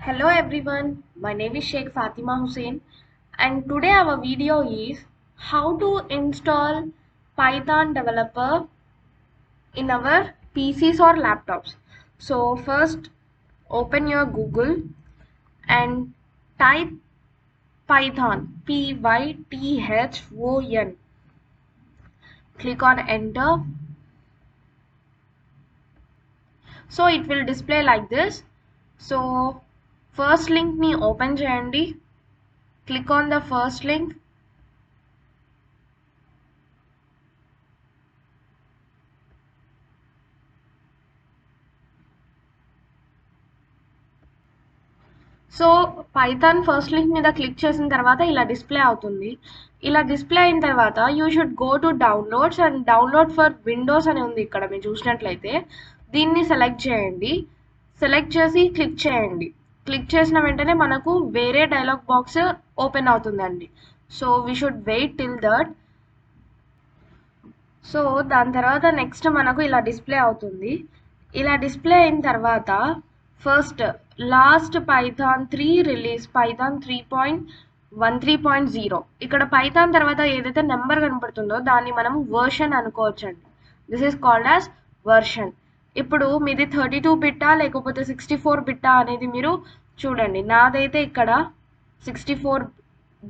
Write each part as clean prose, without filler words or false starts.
Hello everyone, my name is Sheikh Fatima Hussain and today our video is how to install Python developer in our PCs or laptops. So first open your Google and type Python, Python. Click on enter. So it will display like this. So first link ni open cheyandi. Click on the first link. So Python first link మీద click చేసిన తర్వాత ఇలా display అవుతుంది. ఇలా display అయిన తర్వాత you should go to downloads and download for Windows అని ఉంది ఇక్కడ మీరు చూసినట్లయితే. దీన్ని సెలెక్ట్ చేయండి. సెలెక్ట్ చేసి క్లిక్ చేయండి. క్లిక్ చేసిన వెంటనే మనకు వేరే డైలాగ్ బాక్స్ ఓపెన్ అవుతుందండి. So we should wait till that. So దాని తర్వాత నెక్స్ట్ మనకు ఇలా డిస్ప్లే అవుతుంది. ఇలా డిస్ప్లే అయిన తర్వాత first last Python 3 release Python 3.13.0 ఇక్కడ పైథాన్ తర్వాత ఏదైతే నెంబర్ కనపడుతుందో దాన్ని మనం వర్షన్ అనుకోవచ్చండి. This is called as version. ఇప్పుడు మీది 32 బిట్టా లేకపోతే 64 బిట్టా అనేది మీరు చూడండి. నాదైతే ఇక్కడ 64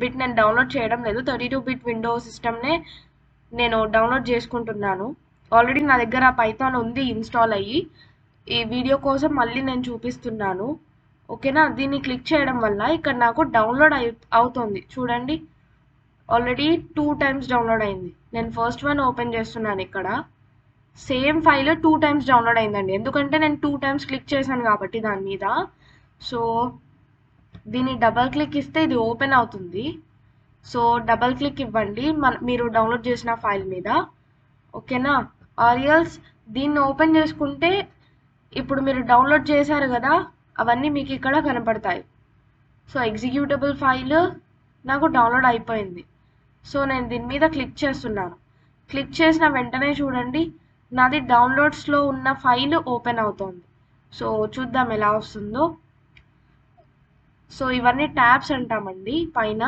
బిట్ నేను డౌన్లోడ్ చేయడం లేదు. 32 బిట్ విండో సిస్టమ్నే నేను డౌన్లోడ్ చేసుకుంటున్నాను. ఆల్రెడీ నా దగ్గర పైథాన్ ఉంది ఇన్స్టాల్ అయ్యి. ఈ వీడియో కోసం మళ్ళీ నేను చూపిస్తున్నాను. ఓకేనా? దీన్ని క్లిక్ చేయడం వల్ల ఇక్కడ నాకు డౌన్లోడ్ అవుతుంది చూడండి. ఆల్రెడీ 2 టైమ్స్ డౌన్లోడ్ అయింది. నేను ఫస్ట్ వన్ ఓపెన్ చేస్తున్నాను. ఇక్కడ సేమ్ ఫైల్ 2 టైమ్స్ డౌన్లోడ్ అయిందండి. ఎందుకంటే నేను 2 టైమ్స్ క్లిక్ చేశాను కాబట్టి దాని మీద. సో దీన్ని డబల్ క్లిక్ ఇస్తే ఇది ఓపెన్ అవుతుంది. సో డబల్ క్లిక్ ఇవ్వండి మీరు డౌన్లోడ్ చేసిన ఫైల్ మీద. ఓకేనా? ఆరియల్స్ దీన్ని ఓపెన్ చేసుకుంటే ఇప్పుడు మీరు డౌన్లోడ్ చేశారు కదా అవన్నీ మీకు ఇక్కడ కనపడతాయి. సో ఎగ్జిక్యూటబుల్ ఫైల్ నాకు డౌన్లోడ్ అయిపోయింది. సో నేను దీని మీద క్లిక్ చేస్తున్నాను. క్లిక్ చేసిన వెంటనే చూడండి నాది డౌన్లోడ్స్లో ఉన్న ఫైల్ ఓపెన్ అవుతుంది. సో చూద్దాం ఎలా వస్తుందో. సో ఇవన్నీ ట్యాబ్స్ అంటామండి. పైన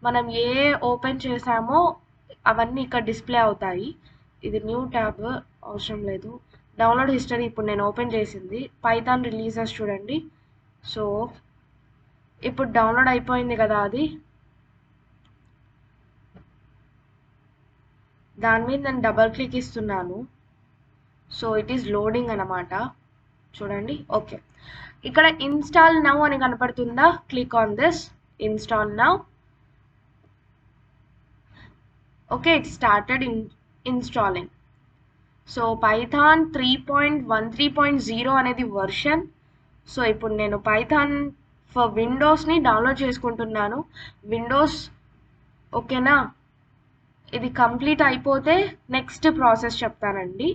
మనం ఏ ఓపెన్ చేసామో అవన్నీ ఇక్కడ డిస్ప్లే అవుతాయి. ఇది న్యూ ట్యాబ్ అవసరం లేదు. డౌన్లోడ్ హిస్టరీ ఇప్పుడు నేను ఓపెన్ చేసింది పైథాన్ రిలీజెస్ చూడండి. సో ఇప్పుడు డౌన్లోడ్ అయిపోయింది కదా అది. దాని మీద నేను డబల్ క్లిక్ ఇస్తున్నాను. సో ఇట్ ఈస్ లోడింగ్ అన్నమాట. చూడండి. ఓకే, ఇక్కడ ఇన్స్టాల్ నౌ అని కనపడుతుందా? Click on this install now. Okay, it started installing. So Python 3.13.0 అనేది వర్షన్. సో ఇప్పుడు నేను పైథాన్ ఫర్ విండోస్ని డౌన్లోడ్ చేసుకుంటున్నాను. విండోస్ ఓకేనా? ఇది కంప్లీట్ అయిపోతే నెక్స్ట్ ప్రాసెస్ చెప్తానండి.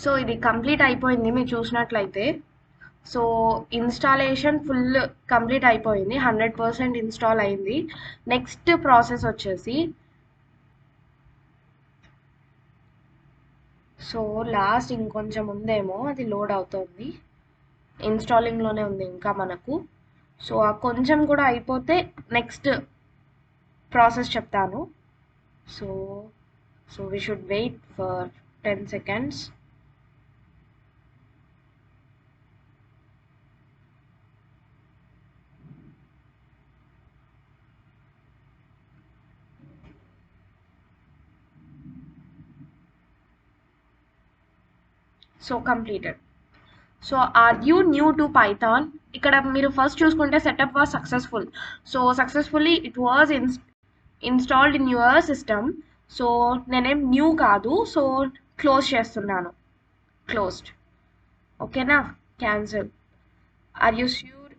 సో ఇది కంప్లీట్ అయిపోయింది మీరు చూసినట్లయితే. సో ఇన్స్టాలేషన్ ఫుల్ కంప్లీట్ అయిపోయింది. 100% ఇన్స్టాల్ అయింది. నెక్స్ట్ ప్రాసెస్ వచ్చేసి సో లాస్ట్ ఇంకొంచెం ఉందేమో, అది లోడ్ అవుతుంది. ఇన్స్టాలింగ్లోనే ఉంది ఇంకా మనకు. సో ఆ కొంచెం కూడా అయిపోతే నెక్స్ట్ ప్రాసెస్ చెప్తాను. So we should wait for 10 seconds. So completed. So are you new to Python? ఇక్కడ మీరు ఫస్ట్ చూసుకుంటే setup was successful. So successfully it was installed in your system. So నేనేం న్యూ కాదు. సో క్లోజ్ చేస్తున్నాను. Closed. ఓకేనా? Cancel. Are you sure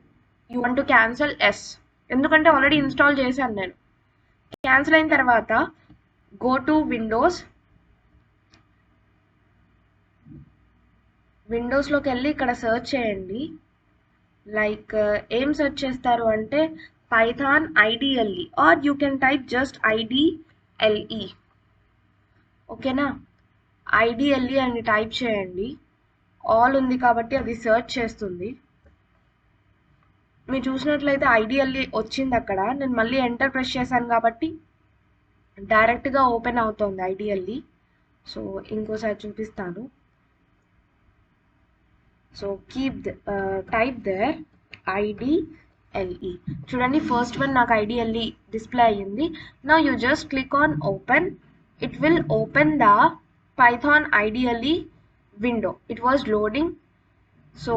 you want to cancel? Yes, ఎందుకంటే already install చేశాను నేను. క్యాన్సిల్ అయిన తర్వాత గో టు విండోస్. విండోస్లోకి వెళ్ళి ఇక్కడ సెర్చ్ చేయండి. లైక్ ఏం సెర్చ్ చేస్తారు అంటే Python IDLE or you can type just IDLE. ఓకేనా? ఐడిఎల్ఈ అని టైప్ చేయండి. ఆల్ ఉంది కాబట్టి అది సెర్చ్ చేస్తుంది. మీరు చూసినట్లయితే ఐడియల్లీ వచ్చింది అక్కడ. నేను మళ్ళీ ఎంటర్ ప్రెస్ చేశాను కాబట్టి డైరెక్ట్గా ఓపెన్ అవుతుంది ఐడియల్లీ. సో ఇంకోసారి చూపిస్తాను. So keep type there IDLE. చూడండి ఫస్ట్ వన్ నాకు IDLE డిస్ప్లే అయ్యింది. Now you just click on open. It will open the Python IDLE window. It was loading. So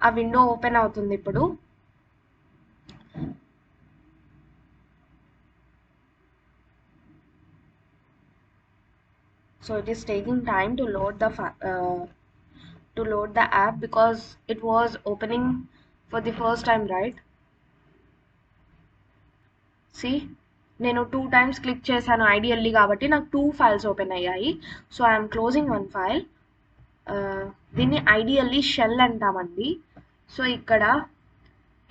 ఆ విండో ఓపెన్ అవుతుంది ఇప్పుడు. So it is taking time to load the app because it was opening for the first time, right? See, నేను 2 times click చేశాను ideally కాబట్టి నాకు 2 files open అయ్యాయి. So I'm closing 1 file. దీన్ని IDLE shell అంటామండి. So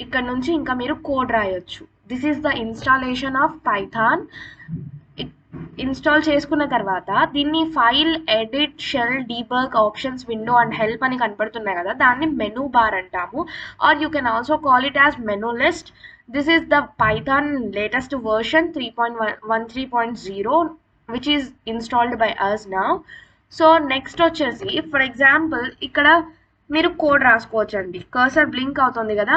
ఇక్కడ నుంచి ఇంకా మీరు కోడ్ రాయొచ్చు. This is the installation of Python. Install చేసుకున్న తర్వాత దీన్ని file, edit, shell, debug, options, window and help అని కనపడుతున్నాయి కదా, దాన్ని మెనూ బార్ అంటాము. Or you can also call it as menu list. This is the Python latest version 3.13.0 which is installed by us now. So next వచ్చేసి for example ఇక్కడ మీరు code రాసుకోవచ్చండి. Cursor blink అవుతుంది కదా,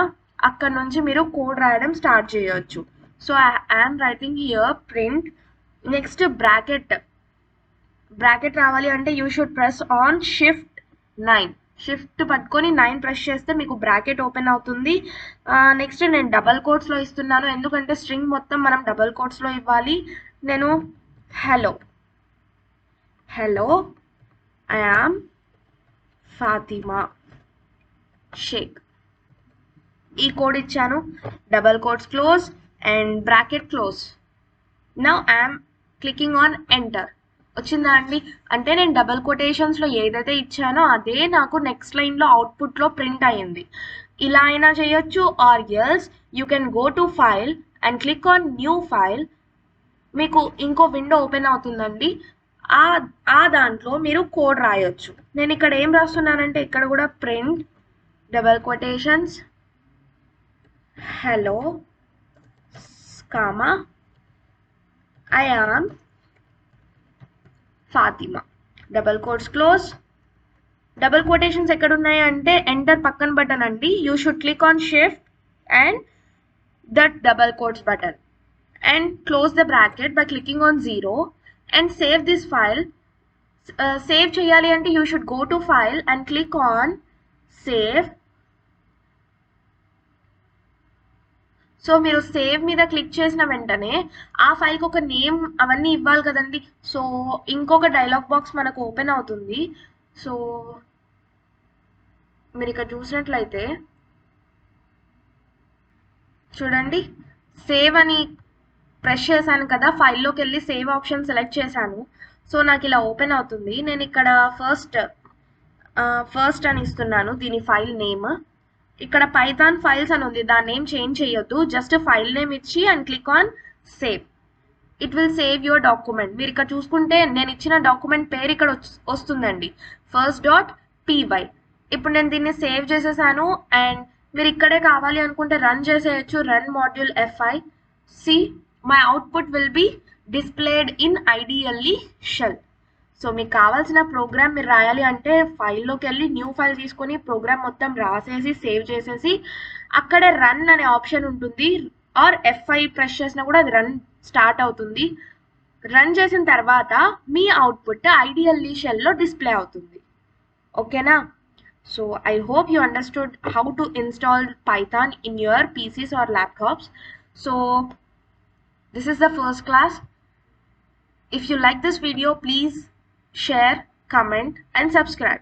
అక్కడ నుంచి మీరు కోడ్ రాయడం స్టార్ట్ చేయొచ్చు. So I'm writing here print. Next bracket రావాలి అంటే you should press on shift 9. Shift పట్టుకొని 9 ప్రెస్ చేస్తే మీకు బ్రాకెట్ ఓపెన్ అవుతుంది. నెక్స్ట్ నేను డబల్ కోట్స్లో ఇస్తున్నాను ఎందుకంటే స్ట్రింగ్ మొత్తం మనం డబల్ కోట్స్లో ఇవ్వాలి. నేను hello I am Fatima Shaikh ఈ కోడ్ ఇచ్చాను. Double quotes close and bracket close. Now I'm clicking on enter. వచ్చిందా అండి? అంటే నేను డబల్ కొటేషన్స్లో ఏదైతే ఇచ్చానో అదే నాకు నెక్స్ట్ లైన్లో అవుట్పుట్లో ప్రింట్ అయ్యింది. ఇలా అయినా చేయొచ్చు. Or else you can go to file and click on new file. మీకు ఇంకో విండో ఓపెన్ అవుతుందండి. ఆ దాంట్లో మీరు కోడ్ రాయొచ్చు. నేను ఇక్కడ ఏం రాస్తున్నానంటే ఇక్కడ కూడా print double quotations hello comma I am Fatima. Double quotes close. Double quotations ఎక్కడ ఉన్నాయి అంటే ఎంటర్ పక్కన బటన్ అండి. You should click on shift and that double quotes button and close the bracket by clicking on 0 and save this file. Save చేయాలి అంటే you should go to file and click on save. So మీరు save మీద click చేసిన వెంటనే ఆ ఫైల్కి ఒక name అవన్నీ ఇవ్వాలి కదండి. సో ఇంకొక డైలాగ్ బాక్స్ మనకు ఓపెన్ అవుతుంది. సో మీరు ఇక్కడ చూసినట్లయితే చూడండి సేవ్ అని ప్రెస్ చేశాను కదా, ఫైల్లోకి వెళ్ళి సేవ్ ఆప్షన్ సెలెక్ట్ చేశాను. సో నాకు ఇలా ఓపెన్ అవుతుంది. నేను ఇక్కడ ఫస్ట్ అని ఇస్తున్నాను దీని ఫైల్ నేమ్. ఇక్కడ పైథాన్ ఫైల్స్ అని ఉంది, దాని నేమ్ చేంజ్ చేయొద్దు. జస్ట్ ఫైల్ నేమ్ ఇచ్చి and click on save. It will save your document. మీరు ఇక్కడ చూసుకుంటే నేను ఇచ్చిన డాక్యుమెంట్ పేరు ఇక్కడ వస్తుందండి, first.py. ఇప్పుడు నేను దీన్ని సేవ్ చేసేసాను. అండ్ మీరు ఇక్కడే కావాలి అనుకుంటే రన్ చేసేయచ్చు. Run module fi. See my output will be displayed in IDLE shell. So మీకు కావాల్సిన ప్రోగ్రామ్ మీరు రాయాలి అంటే ఫైల్లోకి వెళ్ళి న్యూ ఫైల్ తీసుకొని ప్రోగ్రామ్ మొత్తం రాసేసి సేవ్ చేసేసి అక్కడే రన్ అనే ఆప్షన్ ఉంటుంది. ఆర్ F5 ప్రెస్ చేసినా కూడా అది రన్ స్టార్ట్ అవుతుంది. రన్ చేసిన తర్వాత మీ అవుట్పుట్ IDLE షెల్లో డిస్ప్లే అవుతుంది. ఓకేనా? So I hope you understood how to install Python in your PCs or laptops. So this is the first class. If you like this video, please share, comment and subscribe.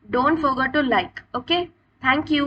Don't forget to like. Okay? Thank you.